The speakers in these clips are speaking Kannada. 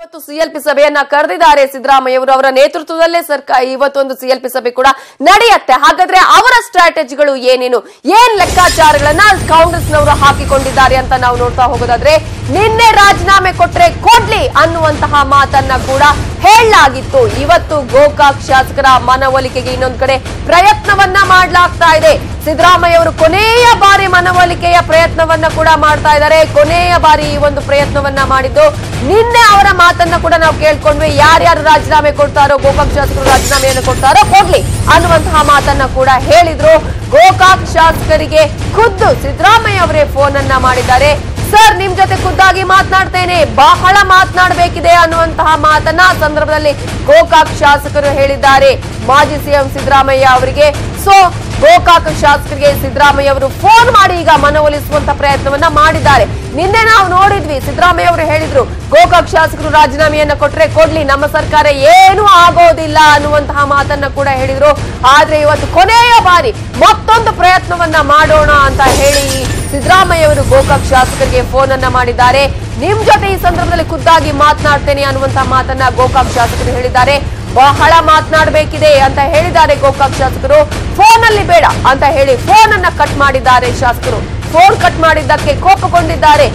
ಇವತ್ತು ಸಿಎಲ್ಪಿ ಸಭೆಯನ್ನ ಕರೆದಿದ್ದಾರೆ ಸಿದ್ದರಾಮಯ್ಯ ಅವರು. ಅವರ ನೇತೃತ್ವದಲ್ಲೇ ಸರ್ಕಾರ ಇವತ್ತೊಂದು ಸಿಎಲ್ಪಿ ಸಭೆ ಕೂಡ ನಡೆಯುತ್ತೆ. ಹಾಗಾದ್ರೆ ಅವರ ಸ್ಟ್ರಾಟಜಿಗಳು ಏನೇನು, ಏನ್ ಲೆಕ್ಕಾಚಾರಗಳನ್ನ ಕಾಂಗ್ರೆಸ್ನವರು ಹಾಕಿಕೊಂಡಿದ್ದಾರೆ ಅಂತ ನಾವು ನೋಡ್ತಾ ಹೋಗೋದಾದ್ರೆ, ನಿನ್ನೆ ರಾಜೀನಾಮೆ ಕೊಟ್ರೆ ಕೊಡ್ಲಿ ಅನ್ನುವಂತಹ ಮಾತನ್ನ ಕೂಡ ಹೇಳಲಾಗಿತ್ತು. ಇವತ್ತು ಗೋಕಾಕ್ ಶಾಸಕರ ಮನವೊಲಿಕೆಗೆ ಇನ್ನೊಂದು ಕಡೆ ಪ್ರಯತ್ನವನ್ನ ಮಾಡಲಾಗ್ತಾ ಇದೆ. ಸಿದ್ದರಾಮಯ್ಯ ಅವರು ಕೊನೆಯ ಬಾರಿ ಮನವೊಲಿಕೆಯ ಪ್ರಯತ್ನವನ್ನ ಕೂಡ ಮಾಡ್ತಾ ಇದ್ದಾರೆ. ಕೊನೆಯ ಬಾರಿ ಈ ಒಂದು ಪ್ರಯತ್ನವನ್ನ ಮಾಡಿದ್ದು ನಿನ್ನೆ ಅವರ ಮಾತನ್ನ ಕೂಡ ನಾವು ಕೇಳ್ಕೊಂಡ್ವಿ. ಯಾರ್ಯಾರು ರಾಜೀನಾಮೆ ಕೊಡ್ತಾರೋ, ಗೋಕಾಕ್ ಶಾಸಕರು ರಾಜೀನಾಮೆಯನ್ನು ಕೊಡ್ತಾರೋ ಕೊಡ್ಲಿ ಅನ್ನುವಂತಹ ಮಾತನ್ನ ಕೂಡ ಹೇಳಿದ್ರು. ಗೋಕಾಕ್ ಶಾಸಕರಿಗೆ ಖುದ್ದು ಸಿದ್ದರಾಮಯ್ಯ ಅವರೇ ಫೋನ್ ಅನ್ನ ಮಾಡಿದ್ದಾರೆ. ಸರ್, ನಿಮ್ ಜೊತೆ ಖುದ್ದಾಗಿ ಮಾತನಾಡ್ತೇನೆ, ಬಹಳ ಮಾತನಾಡಬೇಕಿದೆ ಅನ್ನುವಂತಹ ಮಾತನ್ನ ಸಂದರ್ಭದಲ್ಲಿ ಗೋಕಾಕ್ ಶಾಸಕರು ಹೇಳಿದ್ದಾರೆ ಮಾಜಿ ಸಿಎಂ ಸಿದ್ದರಾಮಯ್ಯ ಅವರಿಗೆ. ಸೊ ಗೋಕಾಕ್ ಶಾಸಕರಿಗೆ ಸಿದ್ದರಾಮಯ್ಯ ಅವರು ಫೋನ್ ಮಾಡಿ ಈಗ ಮನವೊಲಿಸುವಂತ ಪ್ರಯತ್ನವನ್ನ ಮಾಡಿದ್ದಾರೆ. ನಿನ್ನೆ ನಾವು ನೋಡಿದ್ವಿ, ಸಿದ್ದರಾಮಯ್ಯ ಅವರು ಹೇಳಿದ್ರು ಗೋಕಾಕ್ ಶಾಸಕರು ರಾಜೀನಾಮೆಯನ್ನ ಕೊಟ್ರೆ ಕೊಡ್ಲಿ, ನಮ್ಮ ಸರ್ಕಾರ ಏನೂ ಆಗೋದಿಲ್ಲ ಅನ್ನುವಂತಹ ಮಾತನ್ನ ಕೂಡ ಹೇಳಿದ್ರು. ಆದ್ರೆ ಇವತ್ತು ಕೊನೆಯ ಬಾರಿ ಮತ್ತೊಂದು ಪ್ರಯತ್ನವನ್ನ ಮಾಡೋಣ ಅಂತ ಹೇಳಿ ಸಿದ್ದರಾಮಯ್ಯ ಅವರು ಗೋಕಾಕ್ ಶಾಸಕರಿಗೆ ಫೋನ್ ಅನ್ನ ಮಾಡಿದ್ದಾರೆ. ನಿಮ್ ಜೊತೆ ಈ ಸಂದರ್ಭದಲ್ಲಿ ಖುದ್ದಾಗಿ ಮಾತನಾಡ್ತೇನೆ ಅನ್ನುವಂತಹ ಮಾತನ್ನ ಗೋಕಾಕ್ ಶಾಸಕರು ಹೇಳಿದ್ದಾರೆ. ಬಹಳ ಮಾತನಾಡಬೇಕಿದೆ ಅಂತ ಹೇಳಿದ್ದಾರೆ ಗೋಕಾಕ್ ಶಾಸಕರು. ಫೋನ್ ಅಲ್ಲಿ ಬೇಡ ಅಂತ ಹೇಳಿ ಫೋನ್ ಅನ್ನ ಕಟ್ ಮಾಡಿದ್ದಾರೆ ಶಾಸಕರು. ಫೋನ್ ಕಟ್ ಮಾಡಿದ್ದಕ್ಕೆ ಕೋಪಗೊಂಡಿದ್ದಾರೆ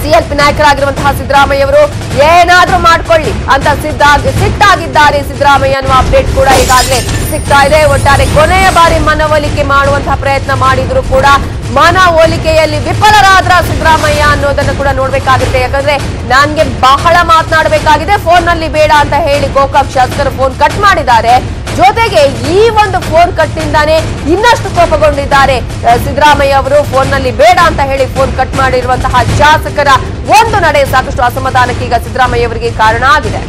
ಸಿಎಲ್ಪಿ ನಾಯಕರಾಗಿರುವಂತಹ ಸಿದ್ದರಾಮಯ್ಯ ಅವರು. ಏನಾದ್ರೂ ಮಾಡ್ಕೊಳ್ಳಿ ಅಂತ ಸಿಟ್ಟಾಗಿದ್ದಾರೆ ಸಿದ್ದರಾಮಯ್ಯ ಅನ್ನುವ ಅಪ್ಡೇಟ್ ಕೂಡ ಈಗಾಗಲೇ ಸಿಗ್ತಾ ಇದೆ. ಒಟ್ಟಾರೆ ಕೊನೆಯ ಬಾರಿ ಮನವೊಲಿಕೆ ಮಾಡುವಂತಹ ಪ್ರಯತ್ನ ಮಾಡಿದ್ರು ಕೂಡ ಮನವೊಲಿಕೆಯಲ್ಲಿ ವಿಫಲರಾದ್ರ ಸಿದ್ದರಾಮಯ್ಯ ಅನ್ನೋದನ್ನ ಕೂಡ ನೋಡ್ಬೇಕಾಗುತ್ತೆ. ಯಾಕಂದ್ರೆ ನನ್ಗೆ ಬಹಳ ಮಾತನಾಡಬೇಕಾಗಿದೆ, ಫೋನ್ ನಲ್ಲಿ ಬೇಡ ಅಂತ ಹೇಳಿ ಗೋಕಾಕ್ ಶಾಸಕರು ಫೋನ್ ಕಟ್ ಮಾಡಿದ್ದಾರೆ. ಜೊತೆಗೆ ಈ ಒಂದು ಫೋನ್ ಕಟ್ಟಿಂದಾನೇ ಇನ್ನಷ್ಟು ಕೋಪಗೊಂಡಿದ್ದಾರೆ ಸಿದ್ದರಾಮಯ್ಯ ಅವರು. ಫೋನ್ ನಲ್ಲಿ ಬೇಡ ಅಂತ ಹೇಳಿ ಫೋನ್ ಕಟ್ ಮಾಡಿರುವಂತಹ ಶಾಸಕರ ಒಂದು ನಡೆ ಸಾಕಷ್ಟು ಅಸಮಾಧಾನಕ್ಕೆ ಈಗ ಸಿದ್ದರಾಮಯ್ಯ ಅವರಿಗೆ ಕಾರಣ ಆಗಿದೆ.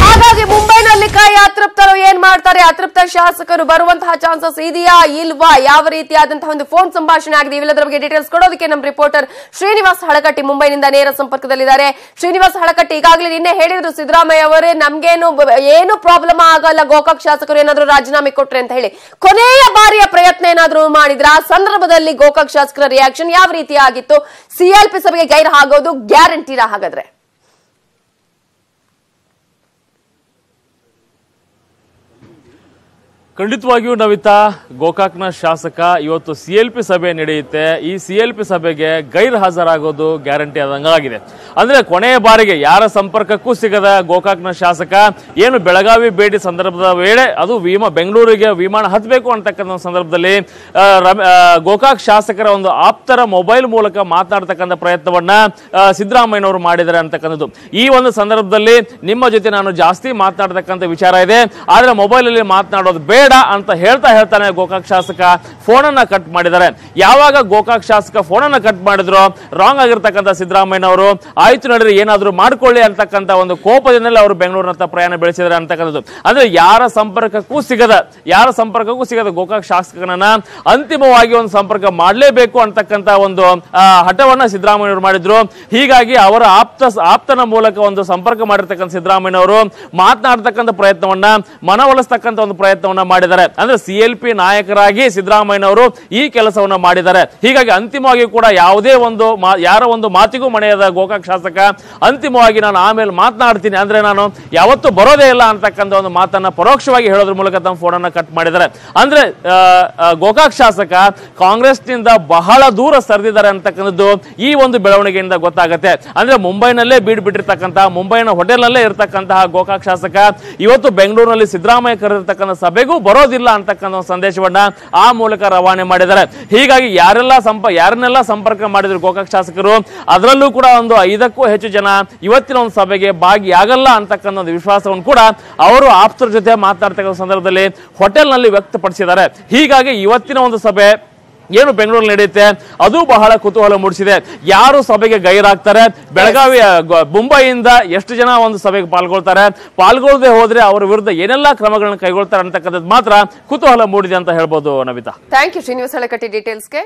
ಹಾಗಾಗಿ ಮುಂಬೈನಲ್ಲಿ ಕಾಯಿ ಅತೃಪ್ತರು ಏನ್ ಮಾಡ್ತಾರೆ, ಅತೃಪ್ತ ಶಾಸಕರು ಬರುವಂತಹ ಚಾನ್ಸಸ್ ಇದೆಯಾ ಇಲ್ವಾ, ಯಾವ ರೀತಿಯಾದಂತಹ ಒಂದು ಫೋನ್ ಸಂಭಾಷಣೆ ಆಗಿದೆ, ಇವೆಲ್ಲದರ ಬಗ್ಗೆ ಡೀಟೇಲ್ಸ್ ಕೊಡೋದಕ್ಕೆ ನಮ್ಮ ರಿಪೋರ್ಟರ್ ಶ್ರೀನಿವಾಸ್ ಹಳಕಟ್ಟಿ ಮುಂಬೈನಿಂದ ನೇರ ಸಂಪರ್ಕದಲ್ಲಿದ್ದಾರೆ. ಶ್ರೀನಿವಾಸ್ ಹಳಕಟ್ಟಿ, ಈಗಾಗಲೇ ನಿನ್ನೆ ಹೇಳಿದ್ರು ಸಿದ್ದರಾಮಯ್ಯ ಅವರೇ ನಮ್ಗೇನು ಏನು ಪ್ರಾಬ್ಲಮ್ ಆಗಲ್ಲ ಗೋಕಾಕ್ ಶಾಸಕರು ಏನಾದ್ರು ರಾಜೀನಾಮೆ ಕೊಟ್ರೆ ಅಂತ ಹೇಳಿ. ಕೊನೆಯ ಬಾರಿಯ ಪ್ರಯತ್ನ ಏನಾದ್ರು ಮಾಡಿದ್ರ? ಆ ಸಂದರ್ಭದಲ್ಲಿ ಗೋಕಾಕ್ ಶಾಸಕರ ರಿಯಾಕ್ಷನ್ ಯಾವ ರೀತಿ ಆಗಿತ್ತು? ಸಿಎಲ್ಪಿ ಸಭೆಗೆ ಗೈರು ಆಗೋದು ಗ್ಯಾರಂಟಿನಾ ಹಾಗಾದ್ರೆ? ಖಂಡಿತವಾಗಿಯೂ ನವಿತಾ, ಗೋಕಾಕ್ನ ಶಾಸಕ ಇವತ್ತು ಸಿಎಲ್ಪಿ ಸಭೆ ನಡೆಯುತ್ತೆ. ಈ ಸಿಎಲ್ಪಿ ಸಭೆಗೆ ಗೈರ್ ಹಾಜರಾಗೋದು ಗ್ಯಾರಂಟಿ ಆದಂಗಾಗಿದೆ. ಅಂದ್ರೆ ಕೊನೆಯ ಬಾರಿಗೆ ಯಾರ ಸಂಪರ್ಕಕ್ಕೂ ಸಿಗದ ಗೋಕಾಕ್ನ ಶಾಸಕ ಏನು ಬೆಳಗಾವಿ ಭೇಟಿ ಸಂದರ್ಭದ ವೇಳೆ ಅದು ಬೆಂಗಳೂರಿಗೆ ವಿಮಾನ ಹತ್ತಬೇಕು ಅಂತಕ್ಕಂಥ ಸಂದರ್ಭದಲ್ಲಿ ಗೋಕಾಕ್ ಶಾಸಕರ ಒಂದು ಆಪ್ತರ ಮೊಬೈಲ್ ಮೂಲಕ ಮಾತನಾಡ್ತಕ್ಕಂಥ ಪ್ರಯತ್ನವನ್ನ ಸಿದ್ದರಾಮಯ್ಯನವರು ಮಾಡಿದ್ದಾರೆ ಅಂತಕ್ಕಂಥದ್ದು. ಈ ಒಂದು ಸಂದರ್ಭದಲ್ಲಿ ನಿಮ್ಮ ಜೊತೆ ನಾನು ಜಾಸ್ತಿ ಮಾತನಾಡ್ತಕ್ಕಂಥ ವಿಚಾರ ಇದೆ, ಆದ್ರೆ ಮೊಬೈಲ್ ಅಲ್ಲಿ ಮಾತನಾಡೋದು ಬೇಡ ಅಂತ ಹೇಳ್ತಾನೆ ಗೋಕಾಕ್ ಶಾಸಕ ಫೋನ್ ಅನ್ನ ಕಟ್ ಮಾಡಿದ್ದಾರೆ. ಯಾವಾಗ ಗೋಕಾಕ್ ಶಾಸಕ ಫೋನ್ ಅನ್ನ ಕಟ್ ಮಾಡಿದ್ರು, ರಾಂಗ್ ಆಗಿರ್ತಕ್ಕಂಥ ಸಿದ್ದರಾಮಯ್ಯನವರು ಆಯ್ತು ನಡ್ರಿ ಏನಾದ್ರು ಮಾಡ್ಕೊಳ್ಳಿ ಅಂತಕ್ಕಂಥ ಒಂದು ಕೋಪದಿಂದಲೇ ಅವರು ಬೆಂಗಳೂರಿನತ್ತ ಪ್ರಯಾಣ ಬೆಳೆಸಿದ್ದಾರೆ ಅಂತಕ್ಕಂಥದ್ದು. ಅಂದ್ರೆ ಯಾರ ಸಂಪರ್ಕಕ್ಕೂ ಸಿಗದ ಗೋಕಾಕ್ ಶಾಸಕನನ್ನ ಅಂತಿಮವಾಗಿ ಒಂದು ಸಂಪರ್ಕ ಮಾಡಲೇಬೇಕು ಅಂತಕ್ಕಂಥ ಒಂದು ಹಠವನ್ನ ಸಿದ್ದರಾಮಯ್ಯನವರು ಮಾಡಿದ್ರು. ಹೀಗಾಗಿ ಅವರ ಆಪ್ತನ ಮೂಲಕ ಒಂದು ಸಂಪರ್ಕ ಮಾಡಿರ್ತಕ್ಕಂಥ ಸಿದ್ದರಾಮಯ್ಯನವರು ಮಾತನಾಡತಕ್ಕಂಥ ಪ್ರಯತ್ನವನ್ನ ಮನವೊಲಿಸ್ತಕ್ಕಂಥ ಒಂದು ಪ್ರಯತ್ನವನ್ನ ಮಾಡಿದ್ದಾರೆ. ಅಂದ್ರೆ ಸಿಎಲ್ಪಿ ನಾಯಕರಾಗಿ ಸಿದ್ದರಾಮಯ್ಯನವರು ಈ ಕೆಲಸವನ್ನ ಮಾಡಿದ್ದಾರೆ. ಹೀಗಾಗಿ ಅಂತಿಮವಾಗಿ ಕೂಡ ಯಾವುದೇ ಯಾರ ಒಂದು ಮಾತಿಗೂ ಮಣೆಯದ ಗೋಕಾಕ್ ಶಾಸಕ ಅಂತಿಮವಾಗಿ ನಾನು ಆಮೇಲೆ ಮಾತನಾಡ್ತೀನಿ, ಅಂದ್ರೆ ನಾನು ಯಾವತ್ತೂ ಬರೋದೇ ಇಲ್ಲ ಅಂತಕ್ಕಂಥ ಒಂದು ಮಾತನ್ನ ಪರೋಕ್ಷವಾಗಿ ಹೇಳೋದ್ರ ಮೂಲಕ ತಮ್ಮ ಫೋನ್ ಅನ್ನ ಕಟ್ ಮಾಡಿದ್ದಾರೆ. ಅಂದ್ರೆ ಗೋಕಾಕ್ ಶಾಸಕ ಕಾಂಗ್ರೆಸ್ನಿಂದ ಬಹಳ ದೂರ ಸರಿದಿದ್ದಾರೆ ಅಂತಕ್ಕಂಥದ್ದು ಈ ಒಂದು ಬೆಳವಣಿಗೆಯಿಂದ ಗೊತ್ತಾಗುತ್ತೆ. ಅಂದ್ರೆ ಮುಂಬೈನಲ್ಲೇ ಬಿಟ್ಟಿರ್ತಕ್ಕಂತಹ, ಮುಂಬೈನ ಹೋಟೆಲ್ ನಲ್ಲೇ ಇರತಕ್ಕಂತಹ ಗೋಕಾಕ್ ಶಾಸಕ ಇವತ್ತು ಬೆಂಗಳೂರಿನಲ್ಲಿ ಸಿದ್ದರಾಮಯ್ಯ ಕರೆದಿರ್ತಕ್ಕಂಥ ಸಭೆಗೂ ಬರೋದಿಲ್ಲ ಅಂತಕ್ಕಂಥ ಸಂದೇಶವನ್ನ ಆ ಮೂಲಕ ರವಾನೆ ಮಾಡಿದ್ದಾರೆ. ಹೀಗಾಗಿ ಯಾರನ್ನೆಲ್ಲ ಸಂಪರ್ಕ ಮಾಡಿದ್ರು ಗೋಕಾಕ್ ಶಾಸಕರು, ಅದರಲ್ಲೂ ಕೂಡ ಒಂದು 5ಕ್ಕೂ ಹೆಚ್ಚು ಜನ ಇವತ್ತಿನ ಒಂದು ಸಭೆಗೆ ಭಾಗಿಯಾಗಲ್ಲ ಅಂತಕ್ಕಂಥ ಒಂದು ವಿಶ್ವಾಸವನ್ನು ಕೂಡ ಅವರು ಆಪ್ತರ ಜೊತೆ ಮಾತನಾಡ್ತಕ್ಕಂಥ ಸಂದರ್ಭದಲ್ಲಿ ಹೋಟೆಲ್ ನಲ್ಲಿ ವ್ಯಕ್ತಪಡಿಸಿದ್ದಾರೆ. ಹೀಗಾಗಿ ಇವತ್ತಿನ ಒಂದು ಸಭೆ ಏನು ಬೆಂಗಳೂರಲ್ಲಿ ನಡೆಯುತ್ತೆ ಅದು ಬಹಳ ಕುತೂಹಲ ಮೂಡಿಸಿದೆ. ಯಾರು ಸಭೆಗೆ ಗೈರಾಗ್ತಾರೆ, ಬೆಳಗಾವಿ ಮುಂಬೈಯಿಂದ ಎಷ್ಟು ಜನ ಒಂದು ಸಭೆಗೆ ಪಾಲ್ಗೊಳ್ಳದೆ ಹೋದ್ರೆ ಅವರ ವಿರುದ್ಧ ಏನೆಲ್ಲಾ ಕ್ರಮಗಳನ್ನು ಕೈಗೊಳ್ತಾರೆ ಅಂತಕ್ಕಂಥದ್ದು ಮಾತ್ರ ಕುತೂಹಲ ಮೂಡಿದೆ ಅಂತ ಹೇಳ್ಬೋದು ನವಿತಾ. Thank you Srinivas Halakatti ಡೀಟೇಲ್ಸ್ಗೆ.